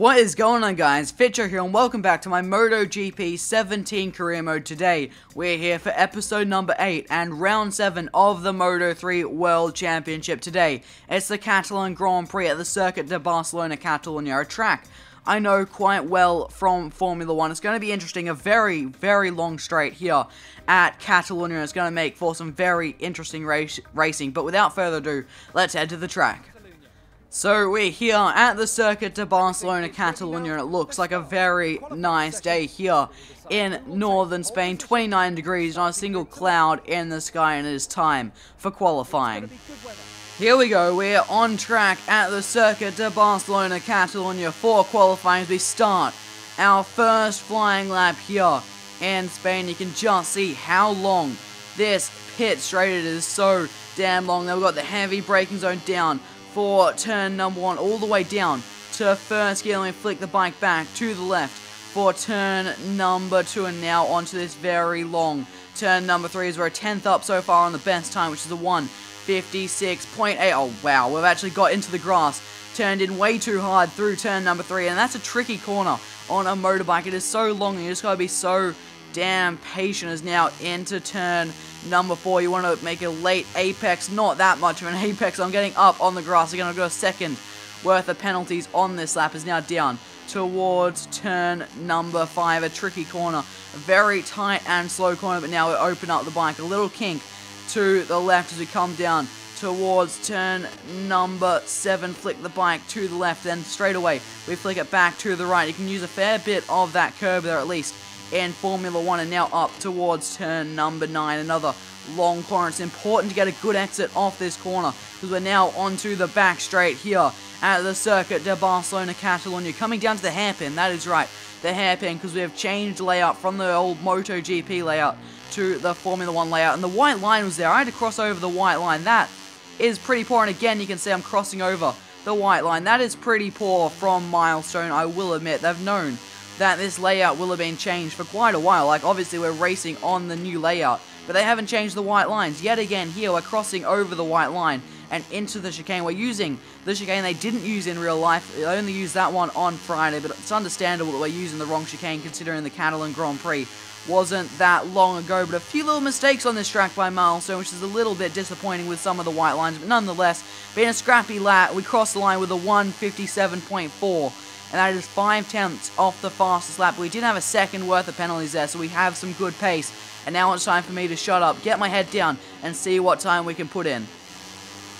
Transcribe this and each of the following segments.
What is going on, guys? Fitcho here, and welcome back to my MotoGP 17 career mode. Today, we're here for episode number 8 and round 7 of the Moto3 World Championship. Today, it's the Catalan Grand Prix at the Circuit de Barcelona Catalunya, a track I know quite well from Formula 1. It's going to be interesting, a very, very long straight here at Catalunya. It's going to make for some very interesting racing, but without further ado, let's head to the track. So we're here at the Circuit de Barcelona Catalunya, and it looks like a very nice day here in northern Spain. 29 degrees, not a single cloud in the sky, and it is time for qualifying. Here we go, we're on track at the Circuit de Barcelona Catalunya for qualifying as we start our first flying lap here in Spain. You can just see how long this pit straight is. It is so damn long. Now we've got the heavy braking zone down for turn number 1, all the way down to first gear. Let me flick the bike back to the left for turn number 2, and now onto this very long turn number 3 as we're a 10th up so far on the best time, which is a 1:56.8. Oh wow, we've actually got into the grass, turned in way too hard through turn number 3, and that's a tricky corner on a motorbike. It is so long, and you just gotta be so damn patient. As now into turn number 4, you want to make a late apex, not that much of an apex. I'm getting up on the grass. Again, I've got a second worth of penalties on this lap. Is now down towards turn number 5, a tricky corner, a very tight and slow corner, but now we open up the bike, a little kink to the left as we come down towards turn number 7, flick the bike to the left, then straight away we flick it back to the right. You can use a fair bit of that curb there, at least in Formula 1, and now up towards turn number 9, another long corner. It's important to get a good exit off this corner because we're now onto the back straight here at the Circuit de Barcelona Catalunya, coming down to the hairpin. That is right, the hairpin, because we have changed layout from the old MotoGP layout to the Formula 1 layout, and the white line was there. I had to cross over the white line. That is pretty poor, and again you can see I'm crossing over the white line. That is pretty poor from Milestone, I will admit. They've known that this layout will have been changed for quite a while. Like, obviously we're racing on the new layout, but they haven't changed the white lines. Yet again here we're crossing over the white line and into the chicane. We're using the chicane they didn't use in real life. They only used that one on Friday, but it's understandable that we're using the wrong chicane considering the Catalan Grand Prix wasn't that long ago. But a few little mistakes on this track by Milestone, which is a little bit disappointing with some of the white lines, but nonetheless, being a scrappy lap, we crossed the line with a 1:57.4. and that is 5/10 off the fastest lap. We did have a second worth of penalties there, so we have some good pace. And now it's time for me to shut up, get my head down, and see what time we can put in.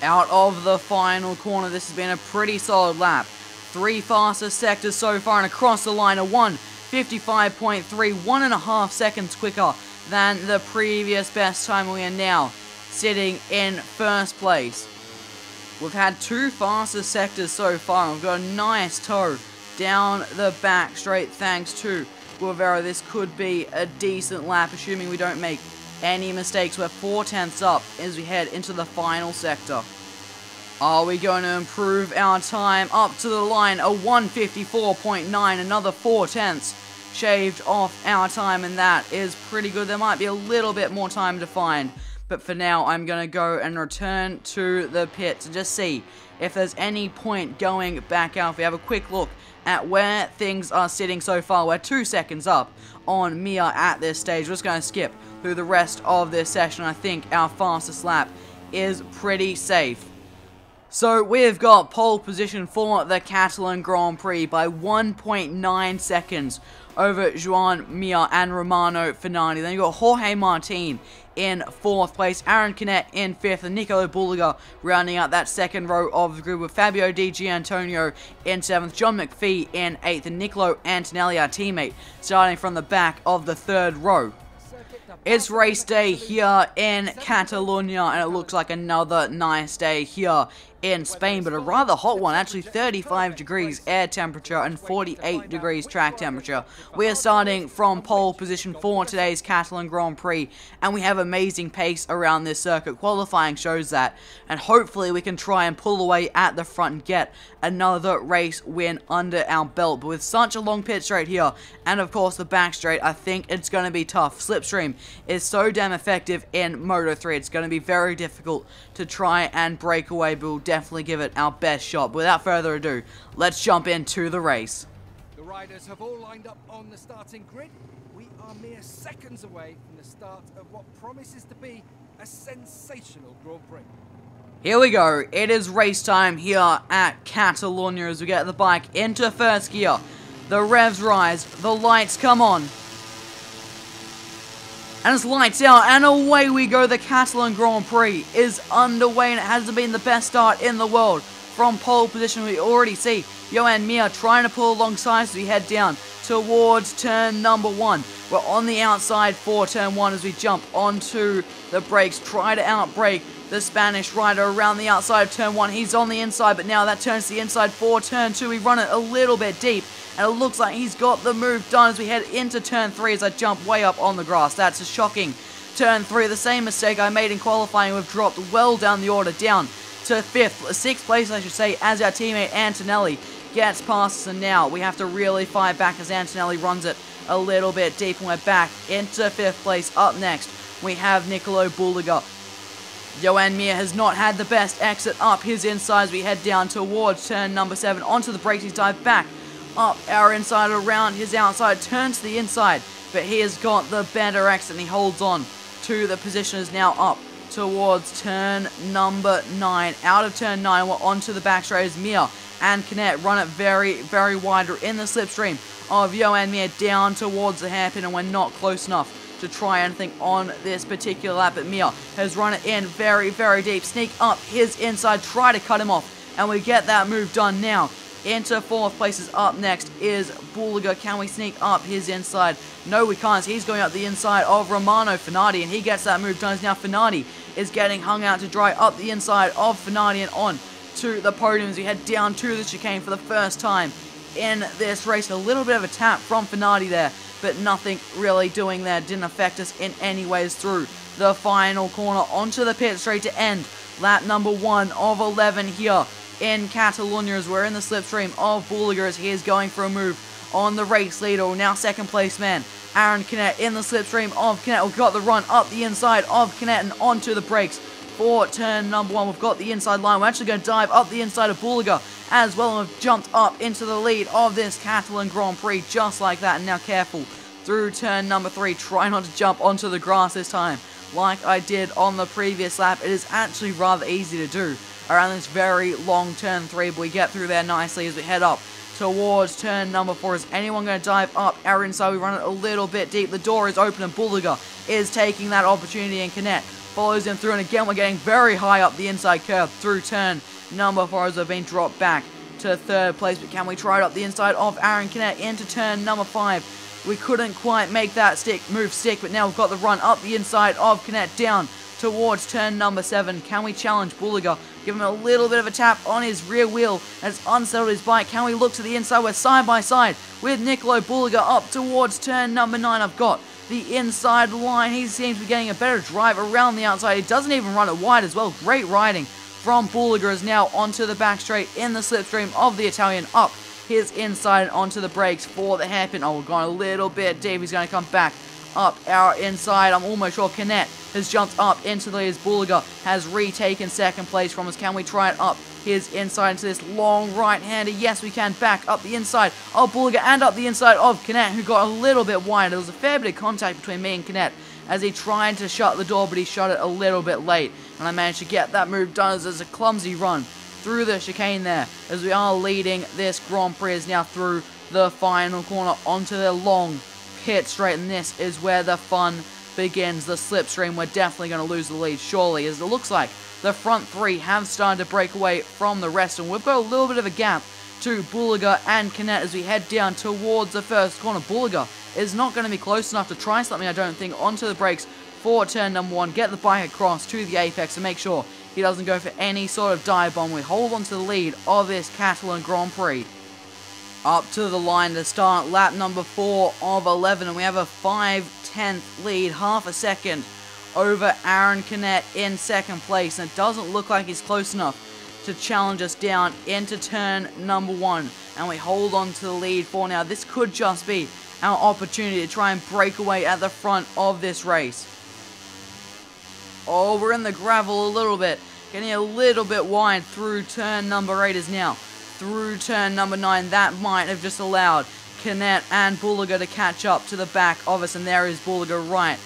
Out of the final corner, this has been a pretty solid lap. 3 fastest sectors so far, and across the line, a 1:55.3, 1.5 seconds quicker than the previous best time. We are now sitting in first place. We've had 2 fastest sectors so far. We've got a nice toe down the back straight thanks to Guevara. This could be a decent lap, assuming we don't make any mistakes. We're 4/10 up as we head into the final sector. Are we going to improve our time up to the line? A 1:54.9, another 4/10 shaved off our time, and that is pretty good. There might be a little bit more time to find, but for now I'm going to go and return to the pit to just see if there's any point going back out. If we have a quick look at where things are sitting so far, we're 2 seconds up on Mia at this stage. We're just going to skip through the rest of this session. I think our fastest lap is pretty safe. So we've got pole position for the Catalan Grand Prix by 1.9 seconds over Joan Mir and Romano Fernandi. Then you've got Jorge Martin in 4th place, Aaron Canet in 5th, and Nico Bulliger rounding out that second row of the group, with Fabio Di Gianantonio in 7th, John McPhee in 8th, and Nicolo Antonelli, our teammate, starting from the back of the 3rd row. It's race day here in Catalunya, and it looks like another nice day here in Spain, but a rather hot one. Actually 35 degrees air temperature and 48 degrees track temperature. We are starting from pole position for today's Catalan Grand Prix, and we have amazing pace around this circuit. Qualifying shows that, and hopefully we can try and pull away at the front and get another race win under our belt. But with such a long pit straight here, and of course the back straight, I think it's going to be tough. Slipstream is so damn effective in Moto3. It's going to be very difficult to try and break away, but we'll definitely give it our best shot. But without further ado, let's jump into the race. The riders have all lined up on the starting grid. We are mere seconds away from the start of what promises to be a sensational Grand Prix. Here we go. It is race time here at Catalunya as we get the bike into first gear. The revs rise, the lights come on. And it's lights out, and away we go. The Catalan Grand Prix is underway, and it hasn't been the best start in the world. From pole position, we already see Joan Mir trying to pull alongside as we head down towards turn number 1. We're on the outside for turn 1 as we jump onto the brakes, try to outbrake the Spanish rider around the outside of turn 1. He's on the inside, but now that turns to the inside for turn 2. We run it a little bit deep, and it looks like he's got the move done as we head into turn 3 as I jump way up on the grass. That's a shocking turn 3. The same mistake I made in qualifying. We've dropped well down the order, down to 6th place, I should say, as our teammate Antonelli gets past us, and now we have to really fight back as Antonelli runs it a little bit deep, and we're back into 5th place. Up next, we have Nicolo Bulliga. Joan Mir has not had the best exit up his inside as we head down towards turn number 7. Onto the brakes, he's dived back up our inside, around his outside, turns to the inside, but he has got the better exit and he holds on to the position. Is now up towards turn number 9. Out of turn 9, we're onto the back straight as Mir and Canet run it very, very wide. We're in the slipstream of Joan Mir down towards the hairpin, and we're not close enough to try anything on this particular lap. But Mir has run it in very, very deep. Sneak up his inside, try to cut him off, and we get that move done now. Into 4th place is up next is Bulliga. Can we sneak up his inside? No, we can't. He's going up the inside of Romano Finardi, and he gets that move done. Now Finardi is getting hung out to dry up the inside of Finardi and on to the podium as we head down to the chicane for the first time in this race. A little bit of a tap from Finardi there, but nothing really doing there. Didn't affect us in any ways through the final corner. Onto the pit straight to end lap number 1 of 11 here in Catalunya as we're in the slipstream of Bulliga as he is going for a move on the race leader. Now 2nd place man Aaron Canet in the slipstream of Canet. We've got the run up the inside of Canet and onto the brakes for turn number 1. We've got the inside line. We're actually going to dive up the inside of Bulliga as well, and we've jumped up into the lead of this Catalan Grand Prix just like that. And now careful through turn number 3. Try not to jump onto the grass this time like I did on the previous lap. It is actually rather easy to do around this very long turn 3, but we get through there nicely as we head up towards turn number 4. Is anyone going to dive up our inside? We run it a little bit deep. The door is open and Bulliga is taking that opportunity, and Canet follows him through, and again we're getting very high up the inside curve through turn number 4 as we've been dropped back to 3rd place. But can we try it up the inside of Aaron Canet into turn number 5? We couldn't quite make that move stick, but now we've got the run up the inside of Canet down towards turn number 7. Can we challenge Bulliga? Give him a little bit of a tap on his rear wheel and it's unsettled his bike. Can we look to the inside? We're side by side with Nicolo Bulliga up towards turn number 9. I've got the inside line. He seems to be getting a better drive around the outside. He doesn't even run it wide as well. Great riding from Bulliga. Is now onto the back straight in the slipstream of the Italian, up his inside and onto the brakes for the hairpin. Oh, we're going a little bit deep. He's going to come back up our inside. I'm almost sure Canet has jumped up into the lead as Bulliga has retaken 2nd place from us. Can we try it up his inside into this long right-hander? Yes, we can. Back up the inside of Bulliga and up the inside of Canet, who got a little bit wide. There was a fair bit of contact between me and Canet as he tried to shut the door, but he shut it a little bit late, and I managed to get that move done as there's a clumsy run through the chicane there as we are leading this Grand Prix is now through the final corner onto the long pit straight, and this is where the fun begins. The slipstream, we're definitely going to lose the lead surely, as it looks like the front 3 have started to break away from the rest, and we've got a little bit of a gap to Bulliga and Canet as we head down towards the first corner. Bulliga is not going to be close enough to try something, I don't think, onto the brakes for turn number 1. Get the bike across to the apex and make sure he doesn't go for any sort of dive bomb. We hold on to the lead of this Catalan Grand Prix. Up to the line to start lap number 4 of 11, and we have a 5/10 lead, half a second over Aaron Canet in 2nd place, and it doesn't look like he's close enough to challenge us down into turn number 1, and we hold on to the lead for now. This could just be our opportunity to try and break away at the front of this race. Oh, we're in the gravel a little bit Getting a little bit wide through turn number 8 is now through turn number 9. That might have just allowed Canet and Bulega to catch up to the back of us, and there is Bulega right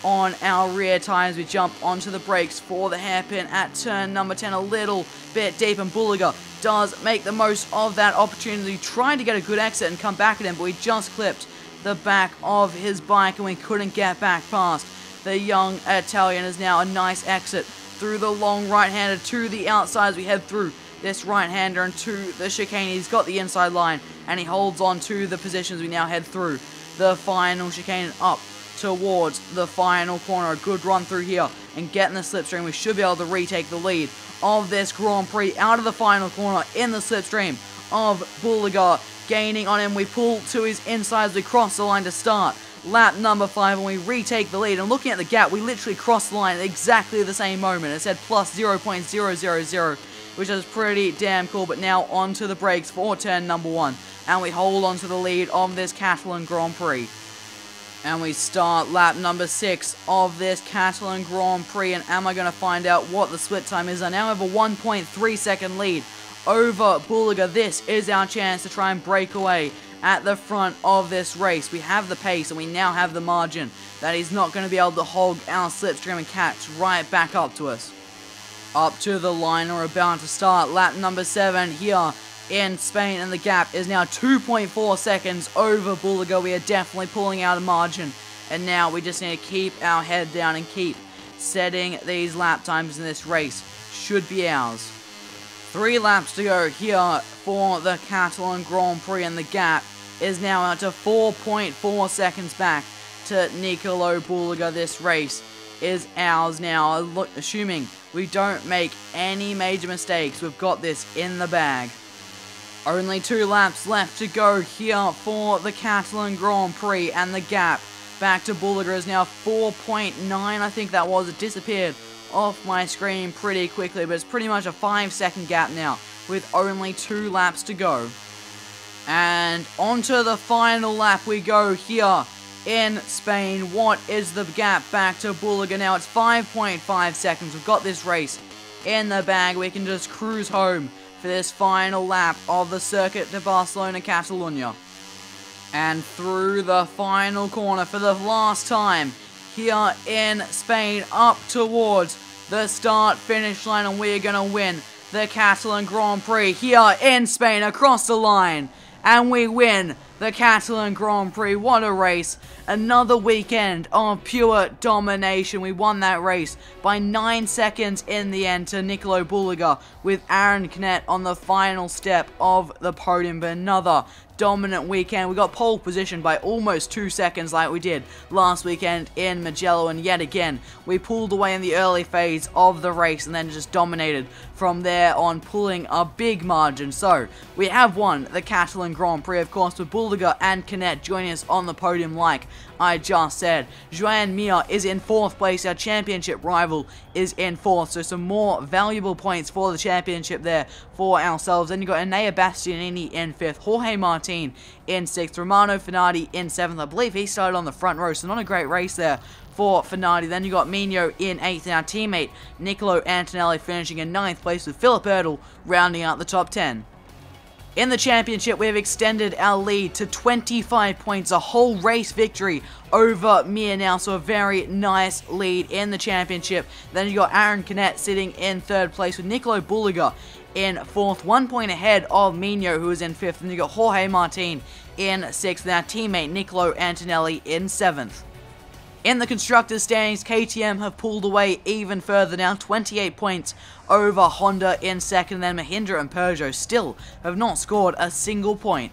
on our rear tires. We jump onto the brakes for the hairpin at turn number 10, a little bit deep, and Bulega does make the most of that opportunity, trying to get a good exit and come back at him, but we just clipped the back of his bike and we couldn't get back past the young Italian. Is now a nice exit through the long right-hander to the outside as we head through this right-hander and to the chicane. He's got the inside line and he holds on to the positions. We now head through the final chicane up towards the final corner. A good run through here and get in the slipstream. We should be able to retake the lead of this Grand Prix out of the final corner in the slipstream of Bulega. Gaining on him, we pull to his inside as we cross the line to start lap number 5, and we retake the lead. And looking at the gap, we literally crossed the line at exactly the same moment. It said plus 0.000, which is pretty damn cool. But now onto the brakes for turn number 1, and we hold on to the lead of this Catalan Grand Prix. And we start lap number 6 of this Catalan Grand Prix. And am I going to find out what the split time is? I now have a 1.3 second lead over Bulega. This is our chance to try and break away at the front of this race. We have the pace and we now have the margin that he's not going to be able to hog our slipstream and catch right back up to us. Up to the line, we're about to start lap number 7 here in Spain, and the gap is now 2.4 seconds over Bulega. We are definitely pulling out a margin, and now we just need to keep our head down and keep setting these lap times in this race. Should be ours. 3 laps to go here for the Catalan Grand Prix, and the gap is now out to 4.4 seconds back to Nicolo Bulega. This race is ours now, assuming we don't make any major mistakes. We've got this in the bag. Only 2 laps left to go here for the Catalan Grand Prix, and the gap back to Bulega is now 4.9, I think that was. It disappeared off my screen pretty quickly, but it's pretty much a 5-second gap now with only 2 laps to go. And onto the final lap we go here in Spain. What is the gap back to Bulega now? It's 5.5 seconds. We've got this race in the bag. We can just cruise home for this final lap of the Circuit de Barcelona Catalunya. And through the final corner for the last time here in Spain, up towards the start-finish line, and we're going to win the Catalan Grand Prix here in Spain across the line. And we win the Catalan Grand Prix. What a race. Another weekend of pure domination. We won that race by 9 seconds in the end to Nicolo Bulega, with Aaron Canet on the final step of the podium. But another dominant weekend. We got pole position by almost 2 seconds like we did last weekend in Mugello, and yet again we pulled away in the early phase of the race and then just dominated from there on, pulling a big margin. So we have won the Catalan Grand Prix, of course, with Bulega and Canet joining us on the podium like I just said. Joan Mir is in 4th place. Our championship rival is in 4th, so some more valuable points for the championship there for ourselves. Then you got Enea Bastianini in 5th, Jorge Martin in 6th, Romano Finardi in 7th. I believe he started on the front row, so not a great race there for Finardi. Then you got Mino in 8th, and our teammate Nicolo Antonelli finishing in 9th place, with Philip Erdl rounding out the top 10. In the championship, we have extended our lead to 25 points, a whole race victory over Mir now, so a very nice lead in the championship. Then you got Aaron Canet sitting in 3rd place, with Nicolo Bulega in 4th, 1 point ahead of Mino, who is in 5th, and you got Jorge Martin in 6th, and our teammate Nicolo Antonelli in 7th. In the Constructors' standings, KTM have pulled away even further now, 28 points over Honda in 2nd, then Mahindra and Peugeot still have not scored a single point.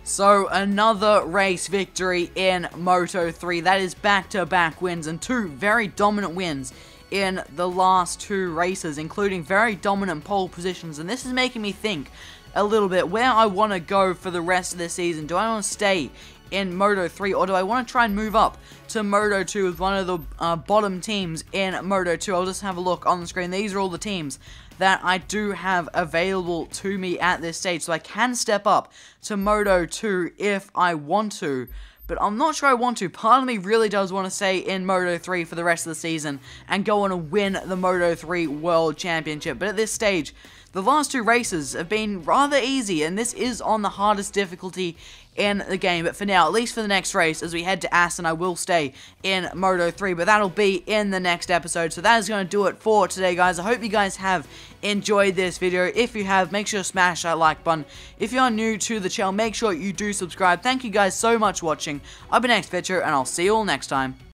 So another race victory in Moto3. That is back-to-back wins, and 2 very dominant wins in the last 2 races, including very dominant pole positions. And this is making me think a little bit where I want to go for the rest of the season. Do I want to stay in Moto3, or do I want to try and move up to Moto2 with one of the bottom teams in Moto2? I'll just have a look on the screen. These are all the teams that I do have available to me at this stage, so I can step up to Moto2 if I want to. but I'm not sure I want to. Part of me really does want to stay in Moto3 for the rest of the season and go on and win the Moto3 World Championship. But at this stage, the last 2 races have been rather easy, and this is on the hardest difficulty in the game. But for now, at least for the next race, as we head to Aston, I will stay in Moto3, but that'll be in the next episode. So that is going to do it for today, guys. I hope you guys have enjoyed this video. If you have, make sure to smash that like button. If you are new to the channel, make sure you do subscribe. Thank you guys so much for watching. I've been Fitcho, and I'll see you all next time.